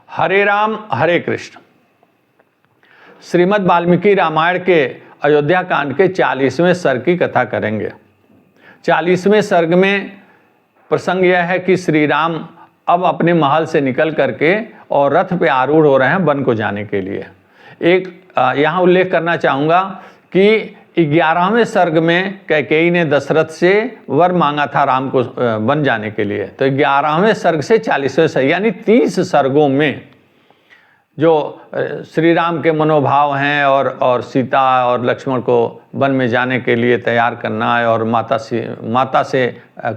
हरे राम हरे कृष्ण। श्रीमद् वाल्मीकि रामायण के अयोध्या कांड के 40वें सर्ग की कथा करेंगे। 40वें सर्ग में प्रसंग यह है कि श्री राम अब अपने महल से निकल करके और रथ पे आरूढ़ हो रहे हैं वन को जाने के लिए। एक यहाँ उल्लेख करना चाहूँगा कि 11वें सर्ग में कैकेयी ने दशरथ से वर मांगा था राम को वन जाने के लिए। तो 11वें सर्ग से 40वें सर्ग यानी 30 सर्गों में जो श्री राम के मनोभाव हैं और सीता और लक्ष्मण को वन में जाने के लिए तैयार करना है और माता से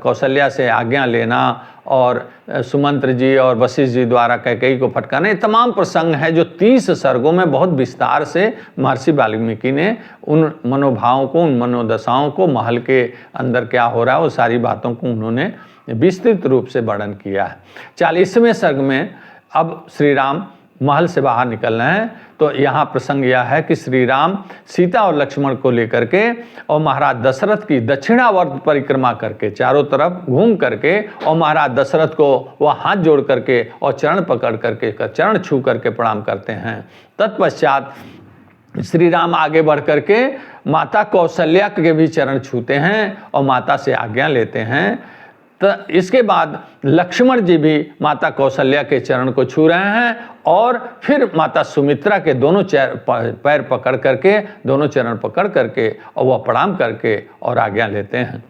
कौशल्या से आज्ञा लेना और सुमंत्र जी और वशिष्ठ जी द्वारा कैकेयी को फटकाना, ये तमाम प्रसंग है जो 30 सर्गों में बहुत विस्तार से महर्षि वाल्मीकि ने उन मनोभावों को, उन मनोदशाओं को, महल के अंदर क्या हो रहा है, वो सारी बातों को उन्होंने विस्तृत रूप से वर्णन किया है। 40वें सर्ग में अब श्री राम महल से बाहर निकल रहे हैं। तो यहाँ प्रसंग यह है कि श्री राम सीता और लक्ष्मण को लेकर के और महाराज दशरथ की दक्षिणावर्त परिक्रमा करके चारों तरफ घूम करके और महाराज दशरथ को वह हाथ जोड़ करके और चरण पकड़ करके चरण छू करके प्रणाम करते हैं। तत्पश्चात श्री राम आगे बढ़ करके माता कौशल्या के भी चरण छूते हैं और माता से आज्ञा लेते हैं। तो इसके बाद लक्ष्मण जी भी माता कौशल्या के चरण को छू रहे हैं और फिर माता सुमित्रा के दोनों पैर पकड़ करके, दोनों चरण पकड़ करके और वह प्रणाम करके और आज्ञा लेते हैं।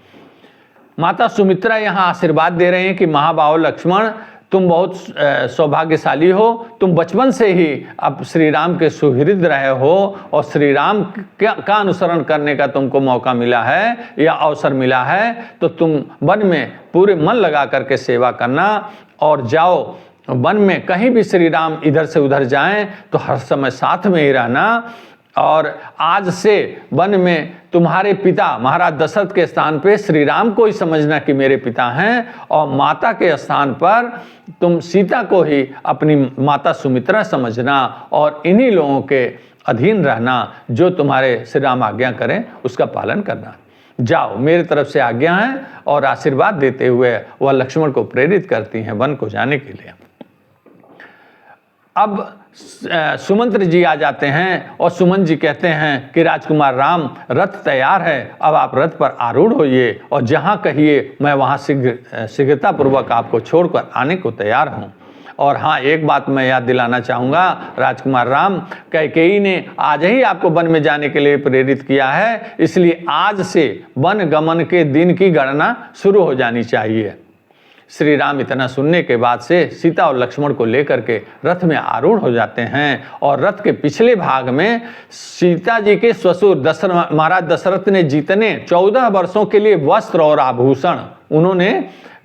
माता सुमित्रा यहाँ आशीर्वाद दे रहे हैं कि महाबाहो लक्ष्मण, तुम बहुत सौभाग्यशाली हो, तुम बचपन से ही अब श्री राम के सुहृद रहे हो और श्री राम का अनुसरण करने का तुमको मौका मिला है या अवसर मिला है, तो तुम वन में पूरे मन लगा करके सेवा करना और जाओ वन में कहीं भी श्री राम इधर से उधर जाएं तो हर समय साथ में ही रहना। और आज से वन में तुम्हारे पिता महाराज दशरथ के स्थान पे श्री राम को ही समझना कि मेरे पिता हैं और माता के स्थान पर तुम सीता को ही अपनी माता सुमित्रा समझना और इन्हीं लोगों के अधीन रहना, जो तुम्हारे श्री राम आज्ञा करें उसका पालन करना। जाओ, मेरी तरफ से आज्ञा है। और आशीर्वाद देते हुए वह लक्ष्मण को प्रेरित करती हैं वन को जाने के लिए। अब सुमंत्र जी आ जाते हैं और सुमन जी कहते हैं कि राजकुमार राम, रथ तैयार है, अब आप रथ पर आरूढ़ होइए और जहाँ कहिए मैं वहाँ शीघ्रतापूर्वक आपको छोड़कर आने को तैयार हूँ। और हाँ, एक बात मैं याद दिलाना चाहूँगा राजकुमार राम, कैकेयी ने आज ही आपको वन में जाने के लिए प्रेरित किया है, इसलिए आज से वन गमन के दिन की गणना शुरू हो जानी चाहिए। श्री राम इतना सुनने के बाद से सीता और लक्ष्मण को लेकर के रथ में आरूढ़ हो जाते हैं और रथ के पिछले भाग में सीता जी के ससुर महाराज दशरथ ने जितने 14 वर्षों के लिए वस्त्र और आभूषण उन्होंने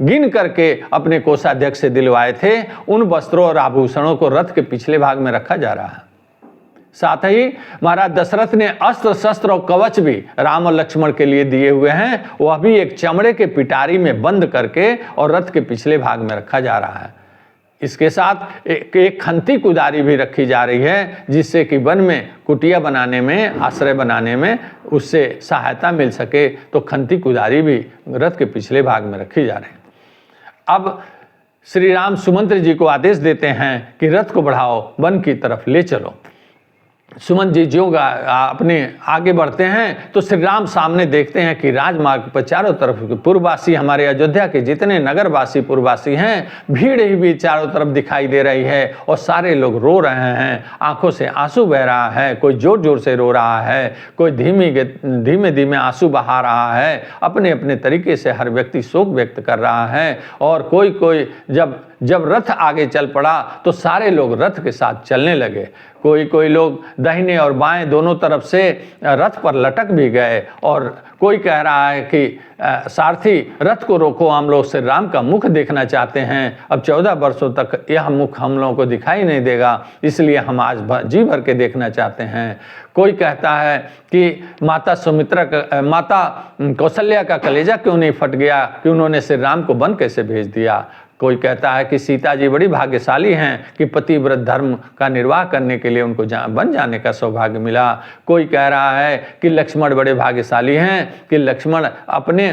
गिन करके अपने कोषाध्यक्ष से दिलवाए थे, उन वस्त्रों और आभूषणों को रथ के पिछले भाग में रखा जा रहा है। साथ ही महाराज दशरथ ने अस्त्र शस्त्र और कवच भी राम और लक्ष्मण के लिए दिए हुए हैं, वह भी एक चमड़े के पिटारी में बंद करके और रथ के पिछले भाग में रखा जा रहा है। इसके साथ एक खंती कुदारी भी रखी जा रही है, जिससे कि वन में कुटिया बनाने में, आश्रय बनाने में उससे सहायता मिल सके। तो खंती कुदारी भी रथ के पिछले भाग में रखी जा रही है। अब श्री राम सुमंत्र जी को आदेश देते हैं कि रथ को बढ़ाओ, वन की तरफ ले चलो। सुमन जी ज्यों अपने आगे बढ़ते हैं तो श्री राम सामने देखते हैं कि राजमार्ग पर चारों तरफ पूर्ववासी, हमारे अयोध्या के जितने नगरवासी पूर्ववासी हैं, भीड़ ही भी चारों तरफ दिखाई दे रही है और सारे लोग रो रहे हैं, आंखों से आंसू बह रहा है, कोई जोर जोर से रो रहा है, कोई धीमे धीमे आंसू बहा रहा है, अपने अपने तरीके से हर व्यक्ति शोक व्यक्त कर रहा है। और कोई जब रथ आगे चल पड़ा तो सारे लोग रथ के साथ चलने लगे। कोई लोग दाहिने और बाएं दोनों तरफ से रथ पर लटक भी गए और कोई कह रहा है कि सारथी रथ को रोको, हम लोग श्री राम का मुख देखना चाहते हैं, अब 14 वर्षों तक यह मुख हम लोगों को दिखाई नहीं देगा, इसलिए हम आज जी भर के देखना चाहते हैं। कोई कहता है कि माता कौशल्या का कलेजा क्यों नहीं फट गया कि उन्होंने श्री राम को वन कैसे भेज दिया। कोई कहता है कि सीता जी बड़ी भाग्यशाली हैं कि पतिव्रत धर्म का निर्वाह करने के लिए उनको वन जाने का सौभाग्य मिला। कोई कह रहा है कि लक्ष्मण बड़े भाग्यशाली हैं कि लक्ष्मण अपने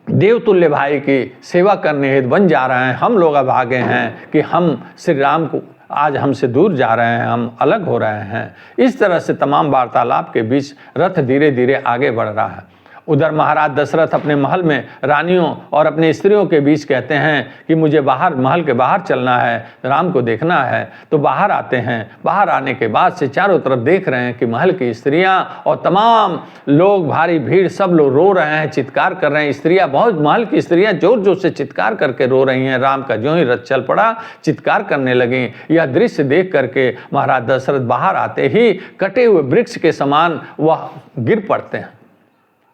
देवतुल्य भाई की सेवा करने हेतु वन जा रहे हैं। हम लोग अभागे हैं कि हम श्री राम को आज हमसे दूर जा रहे हैं, हम अलग हो रहे हैं। इस तरह से तमाम वार्तालाप के बीच रथ धीरे धीरे आगे बढ़ रहा है। उधर महाराज दशरथ अपने महल में रानियों और अपने स्त्रियों के बीच कहते हैं कि मुझे बाहर, महल के बाहर चलना है, राम को देखना है। तो बाहर आते हैं। बाहर आने के बाद से चारों तरफ देख रहे हैं कि महल की स्त्रियां और तमाम लोग, भारी भीड़, सब लोग रो रहे हैं, चित्कार कर रहे हैं। स्त्रियां, बहुत महल की स्त्रियां जोर जोर से चित्कार करके रो रही हैं। राम का ज्यों ही रथ चल पड़ा, चित्कार करने लगी। यह दृश्य देख करके महाराज दशरथ बाहर आते ही कटे हुए वृक्ष के समान वह गिर पड़ते हैं।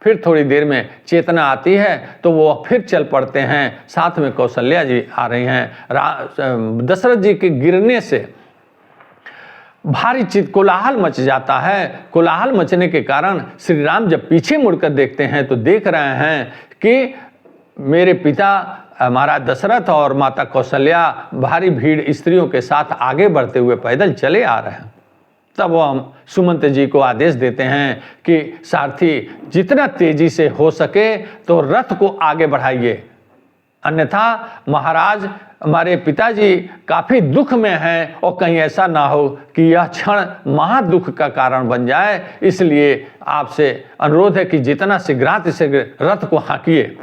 फिर थोड़ी देर में चेतना आती है तो वो फिर चल पड़ते हैं। साथ में कौशल्या जी आ रही हैं। दशरथ जी के गिरने से भारी कोलाहल मच जाता है। कोलाहल मचने के कारण श्री राम जब पीछे मुड़कर देखते हैं तो देख रहे हैं कि मेरे पिता महाराज दशरथ और माता कौशल्या भारी भीड़ स्त्रियों के साथ आगे बढ़ते हुए पैदल चले आ रहे हैं। तब वो हम सुमंत जी को आदेश देते हैं कि सारथी, जितना तेजी से हो सके तो रथ को आगे बढ़ाइए, अन्यथा महाराज हमारे पिताजी काफ़ी दुख में हैं और कहीं ऐसा ना हो कि यह क्षण महादुख का कारण बन जाए। इसलिए आपसे अनुरोध है कि जितना शीघ्रातिशीघ्र रथ को हाँकिए।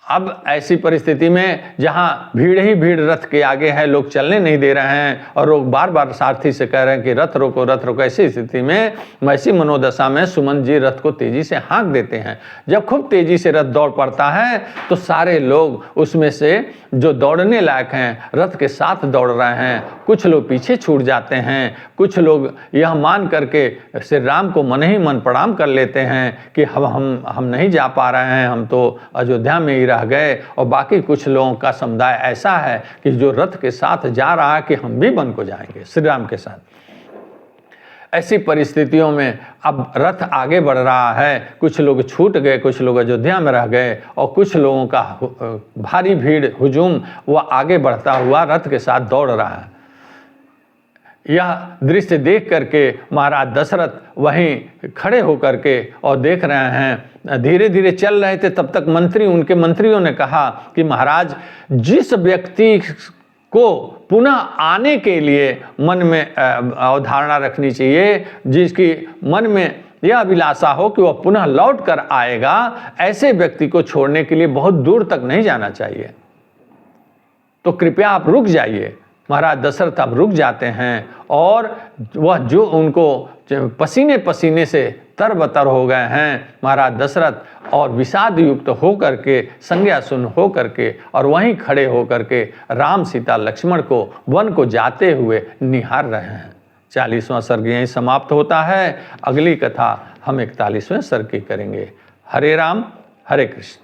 अब ऐसी परिस्थिति में जहां भीड़ ही भीड़ रथ के आगे है, लोग चलने नहीं दे रहे हैं और लोग बार बार सारथी से कह रहे हैं कि रथ रोको, रथ रोको। ऐसी स्थिति में, ऐसी मनोदशा में सुमंत जी रथ को तेजी से हाँक देते हैं। जब खूब तेजी से रथ दौड़ पड़ता है तो सारे लोग उसमें से जो दौड़ने लायक हैं रथ के साथ दौड़ रहे हैं। कुछ लोग पीछे छूट जाते हैं, कुछ लोग यह मान करके श्री राम को मन ही मन प्रणाम कर लेते हैं कि हम नहीं जा पा रहे हैं, हम तो अयोध्या में ही रह गए। और बाकी कुछ लोगों का समुदाय ऐसा है कि जो रथ के साथ जा रहा है कि हम भी वन को जाएंगे श्री राम के साथ। ऐसी परिस्थितियों में अब रथ आगे बढ़ रहा है। कुछ लोग छूट गए, कुछ लोग अयोध्या में रह गए और कुछ लोगों का भारी भीड़ हुजूम वह आगे बढ़ता हुआ रथ के साथ दौड़ रहा है। यह दृश्य देख करके महाराज दशरथ वहीं खड़े होकर के और देख रहे हैं। धीरे धीरे चल रहे थे, तब तक उनके मंत्रियों ने कहा कि महाराज, जिस व्यक्ति को पुनः आने के लिए मन में अवधारणा रखनी चाहिए, जिसकी मन में यह अभिलाषा हो कि वह पुनः लौट कर आएगा, ऐसे व्यक्ति को छोड़ने के लिए बहुत दूर तक नहीं जाना चाहिए। तो कृपया आप रुक जाइए। महाराज दशरथ अब रुक जाते हैं और वह जो उनको पसीने पसीने से तरबतर हो गए हैं महाराज दशरथ, और विषाद युक्त हो करके, संज्ञा शून्य हो करके और वहीं खड़े हो करके राम सीता लक्ष्मण को वन को जाते हुए निहार रहे हैं। 40वां सर्ग यहीं समाप्त होता है। अगली कथा हम 41वें सर्ग की करेंगे। हरे राम, हरे कृष्ण।